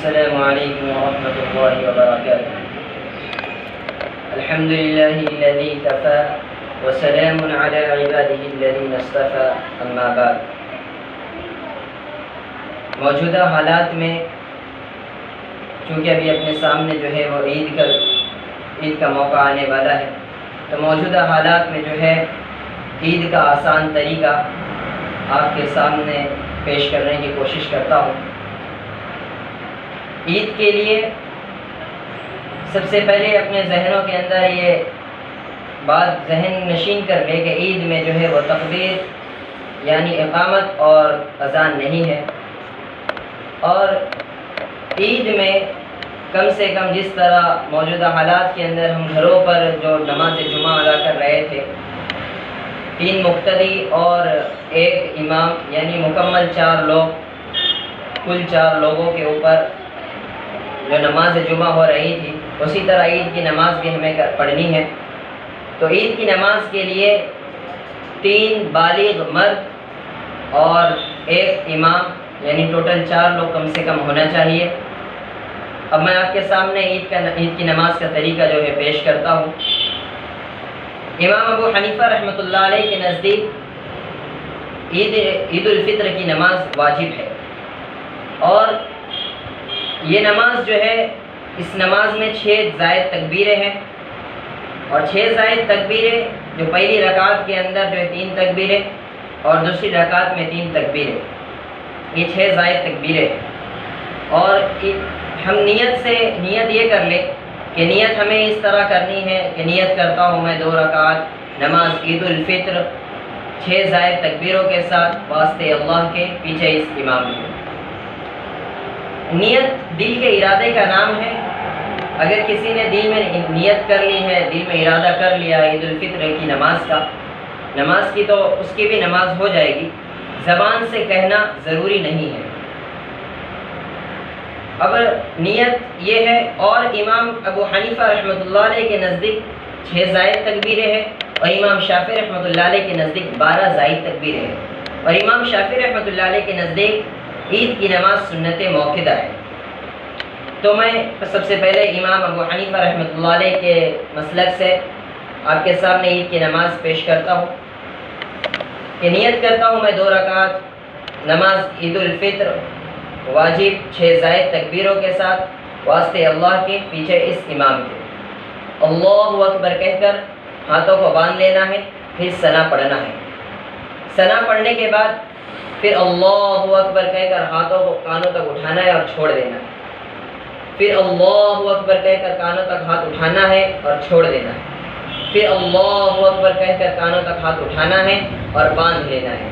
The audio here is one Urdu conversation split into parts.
السلام علیکم ورحمۃ اللہ وبرکاتہ۔ الحمد للہ الذی کفی وسلام علی عبادہ الذین اصطفی، اما بعد۔ موجودہ حالات میں چونکہ ابھی اپنے سامنے جو ہے وہ عید کا موقع آنے والا ہے، تو موجودہ حالات میں جو ہے عید کا آسان طریقہ آپ کے سامنے پیش کرنے کی کوشش کرتا ہوں۔ عید کے لیے سب سے پہلے اپنے ذہنوں کے اندر یہ بات ذہن نشین کر لے کہ عید میں جو ہے وہ تکبیر یعنی اقامت اور اذان نہیں ہے، اور عید میں کم سے کم جس طرح موجودہ حالات کے اندر ہم گھروں پر جو نماز جمعہ ادا کر رہے تھے، 3 مقتدی اور 1 امام یعنی مکمل 4 لوگ، کل 4 لوگوں کے اوپر جو نماز جمعہ ہو رہی تھی، اسی طرح عید کی نماز بھی ہمیں پڑھنی ہے۔ تو عید کی نماز کے لیے 3 بالغ مرد اور 1 امام یعنی ٹوٹل 4 لوگ کم سے کم ہونا چاہیے۔ اب میں آپ کے سامنے عید کی نماز کا طریقہ جو ہے پیش کرتا ہوں۔ امام ابو حنیفہ رحمۃ اللہ علیہ کے نزدیک عید الفطر کی نماز واجب ہے، اور یہ نماز جو ہے اس نماز میں 6 زائد تکبیریں ہیں، اور 6 زائد تکبیریں جو پہلی رکعت کے اندر جو ہے 3 تکبیریں اور دوسری رکعت میں 3 تکبیریں، یہ 6 زائد تکبیریں ہیں۔ اور ہم نیت یہ کر لیں کہ نیت ہمیں اس طرح کرنی ہے کہ نیت کرتا ہوں میں 2 رکعت نماز عید الفطر 6 زائد تکبیروں کے ساتھ واسطے اللہ کے، پیچھے اس امام کے۔ نیت دل کے ارادے کا نام ہے۔ اگر کسی نے دل میں نیت کر لی ہے، دل میں ارادہ کر لیا عید الفطر کی نماز کی، تو اس کی بھی نماز ہو جائے گی، زبان سے کہنا ضروری نہیں ہے۔ اب نیت یہ ہے، اور امام ابو حنیفہ رحمۃ اللہ علیہ کے نزدیک 6 زائد تکبیریں ہیں، اور امام شافعی رحمۃ اللہ علیہ کے نزدیک 12 زائد تکبیریں ہیں، اور امام شافعی رحمۃ اللہ علیہ کے نزدیک عید کی نماز سنت موقدہ ہے۔ تو میں سب سے پہلے امام ابو حنیفہ رحمۃ اللہ علیہ کے مسلک سے آپ کے سامنے عید کی نماز پیش کرتا ہوں کہ نیت کرتا ہوں میں 2 رکعت نماز عید الفطر واجب 6 زائد تکبیروں کے ساتھ واسطے اللہ کے، پیچھے اس امام کے۔ اللہ اکبر کہہ کر ہاتھوں کو باندھ لینا ہے، پھر ثنا پڑھنا ہے۔ ثنا پڑھنے کے بعد پھر اللہ اکبر کہہ کر ہاتھوں کو کانوں تک اٹھانا ہے اور چھوڑ دینا ہے۔ پھر اللہ اکبر کہہ کر کانوں تک ہاتھ اٹھانا ہے اور چھوڑ دینا ہے۔ پھر اللہ اکبر کہہ کر کانوں تک ہاتھ اٹھانا ہے اور باندھ لینا ہے،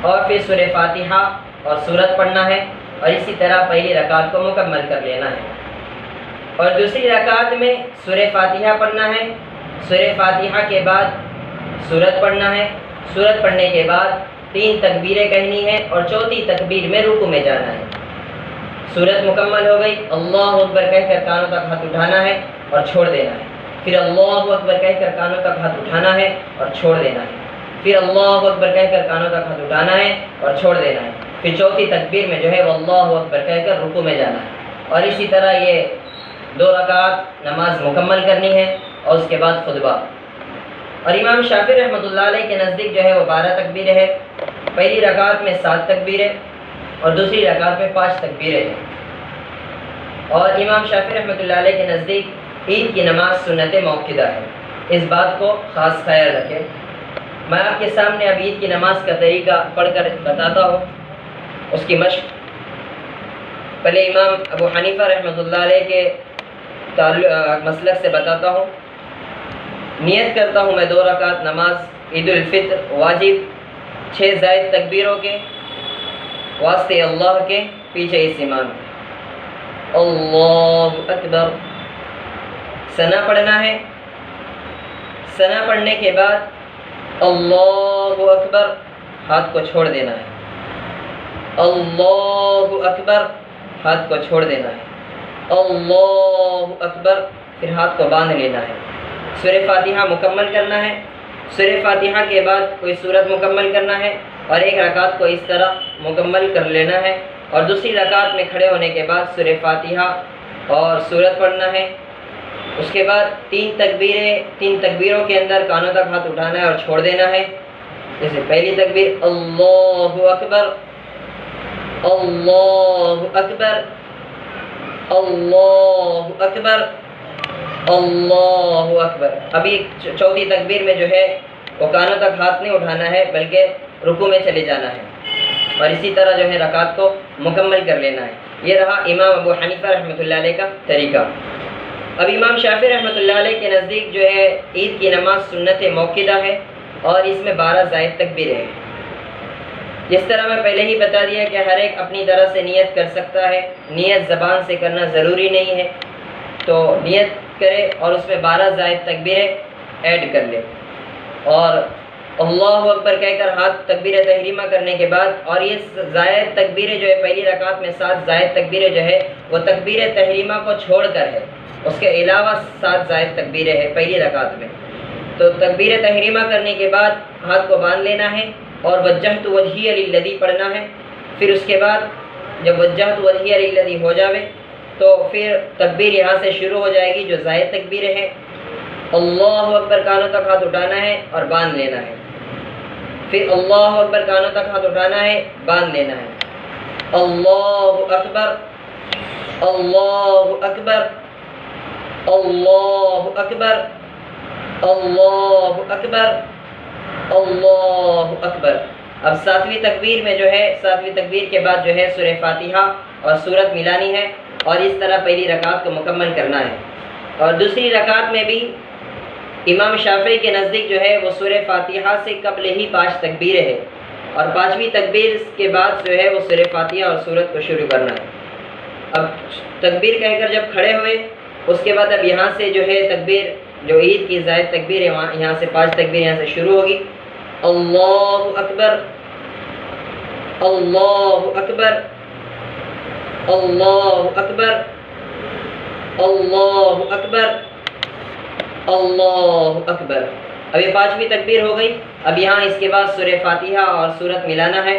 اور پھر سورہ فاتحہ اور سورت پڑھنا ہے، اور اسی طرح پہلی رکعت کو مکمل کر لینا ہے۔ اور دوسری رکعت میں سورہ فاتحہ پڑھنا ہے، سورہ فاتحہ کے بعد سورت پڑھنا ہے، سورت پڑھنے کے بعد 3 تکبیریں کہنی ہے، اور چوتھی تکبیر میں رکوع میں جانا ہے۔ سورت مکمل ہو گئی، اللہ اکبر کہہ کر کانوں تک ہاتھ اٹھانا ہے اور چھوڑ دینا ہے۔ پھر اللہ اکبر کہہ کر کانوں تک ہاتھ اٹھانا ہے اور چھوڑ دینا ہے۔ پھر اللہ اکبر کہہ کر کانوں تک ہاتھ اٹھانا ہے اور چھوڑ دینا ہے۔ پھر چوتھی تکبیر میں جو ہے وہ اللہ اکبر کہہ کر رکوع میں جانا ہے، اور اسی طرح یہ 2 رکعت نماز مکمل کرنی ہے، اور اس کے بعد خطبہ۔ اور امام شافعی رحمۃ اللہ علیہ کے نزدیک جو ہے وہ 12 تکبیریں ہے، پہلی رکعت میں 7 تکبیریں اور دوسری رکعت میں 5 تکبیریں ہیں۔ اور امام شافعی رحمۃ اللہ علیہ کے نزدیک عید کی نماز سنت موقدہ ہے، اس بات کو خاص خیال رکھیں۔ میں آپ کے سامنے اب عید کی نماز کا طریقہ پڑھ کر بتاتا ہوں، اس کی مشق۔ پہلے امام ابو حنیفہ رحمۃ اللہ علیہ کے مسلک سے بتاتا ہوں۔ نیت کرتا ہوں میں 2 رکعت نماز عید الفطر واجب 6 زائد تکبیروں کے واسطے اللہ کے، پیچھے اس امام کے۔ اللہ اکبر، ثنا پڑھنا ہے۔ ثنا پڑھنے کے بعد اللہ اکبر، ہاتھ کو چھوڑ دینا ہے۔ اللہ اکبر، ہاتھ کو چھوڑ دینا ہے۔ اللہ اکبر، پھر ہاتھ کو باندھ لینا ہے۔ سورہ فاتحہ مکمل کرنا ہے۔ سورہ فاتحہ کے بعد کوئی سورت مکمل کرنا ہے، اور 1 رکعت کو اس طرح مکمل کر لینا ہے۔ اور دوسری رکعت میں کھڑے ہونے کے بعد سورہ فاتحہ اور سورت پڑھنا ہے۔ اس کے بعد تین تکبیروں کے اندر کانوں تک ہاتھ اٹھانا ہے اور چھوڑ دینا ہے۔ جیسے پہلی تکبیر اللہ اکبر، اللہ اکبر، اللہ اکبر، اللہ اکبر۔ ابھی چوتھی تکبیر میں جو ہے وہ کانوں تک ہاتھ نہیں اٹھانا ہے بلکہ رکوع میں چلے جانا ہے، اور اسی طرح جو ہے رکعت کو مکمل کر لینا ہے۔ یہ رہا امام ابو حنیفہ رحمۃ اللہ علیہ کا طریقہ۔ اب امام شافعی رحمۃ اللہ علیہ کے نزدیک جو ہے عید کی نماز سنت موقدہ ہے اور اس میں 12 زائد تکبیریں ہیں۔ جس طرح میں پہلے ہی بتا دیا کہ ہر ایک اپنی طرح سے نیت کر سکتا ہے، نیت زبان سے کرنا ضروری نہیں ہے، تو نیت کرے اور اس میں 12 زائد تکبیریں ایڈ کر لے، اور اللہ اکبر کہہ کر ہاتھ تکبیر تحریمہ کرنے کے بعد، اور یہ زائد تکبیریں جو ہے پہلی رکعت میں 7 زائد تکبیریں جو ہے وہ تکبیر تحریمہ کو چھوڑ کر ہے، اس کے علاوہ 7 زائد تکبیریں ہیں پہلی رکعت میں۔ تو تکبیر تحریمہ کرنے کے بعد ہاتھ کو باندھ لینا ہے اور وجہت وجہی للذی پڑھنا ہے۔ پھر اس کے بعد جب وجہت وجہی للذی ہو جاوے تو پھر تکبیر یہاں سے شروع ہو جائے گی جو زائد تکبیریں ہیں۔ اللہ اکبر کانوں تک ہاتھ اٹھانا ہے اور باندھ لینا ہے، پھر اللہ اکبر کانوں تک ہاتھ اٹھانا ہے، باندھ لینا ہے، اللہ اکبر، اللہ اکبر، اللہ اکبر، اللہ اکبر، اللہ اکبر۔ اب 7ویں تکبیر میں جو ہے 7ویں تکبیر کے بعد جو ہے سورہ فاتحہ اور سورت ملانی ہے، اور اس طرح پہلی رکعت کو مکمل کرنا ہے۔ اور دوسری رکعت میں بھی امام شافعی کے نزدیک جو ہے وہ سورہ فاتحہ سے قبل ہی 5 تکبیریں ہیں، اور 5ویں تکبیر کے بعد جو ہے وہ سورہ فاتحہ اور سورت کو شروع کرنا ہے۔ اب تکبیر کہہ کر جب کھڑے ہوئے اس کے بعد اب یہاں سے جو ہے تکبیر جو عید کی زائد تکبیر ہے یہاں سے 5 تکبیر یہاں سے شروع ہوگی۔ اللہ اکبر، اللہ اکبر، اللہ اکبر، اللہ اکبر، اللہ اکبر۔ اب یہ 5ویں تکبیر ہو گئی۔ اب یہاں اس کے بعد سورہ فاتحہ اور سورت ملانا ہے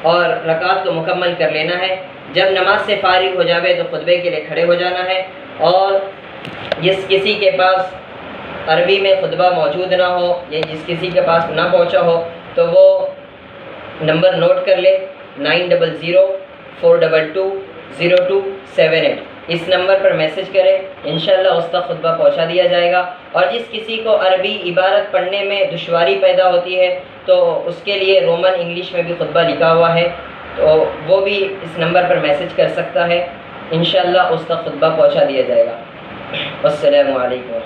اور رکعت کو مکمل کر لینا ہے۔ جب نماز سے فارغ ہو جاوے تو خطبے کے لیے کھڑے ہو جانا ہے، اور جس کسی کے پاس عربی میں خطبہ موجود نہ ہو یا جس کسی کے پاس نہ پہنچا ہو تو وہ نمبر نوٹ کر لے 9004220278۔ اس نمبر پر میسج کرے، انشاءاللہ اس تک خطبہ پہنچا دیا جائے گا۔ اور جس کسی کو عربی عبارت پڑھنے میں دشواری پیدا ہوتی ہے تو اس کے لیے رومن انگلش میں بھی خطبہ لکھا ہوا ہے، تو وہ بھی اس نمبر پر میسج کر سکتا ہے، انشاءاللہ اس تک خطبہ پہنچا دیا جائے گا۔ السلام علیکم۔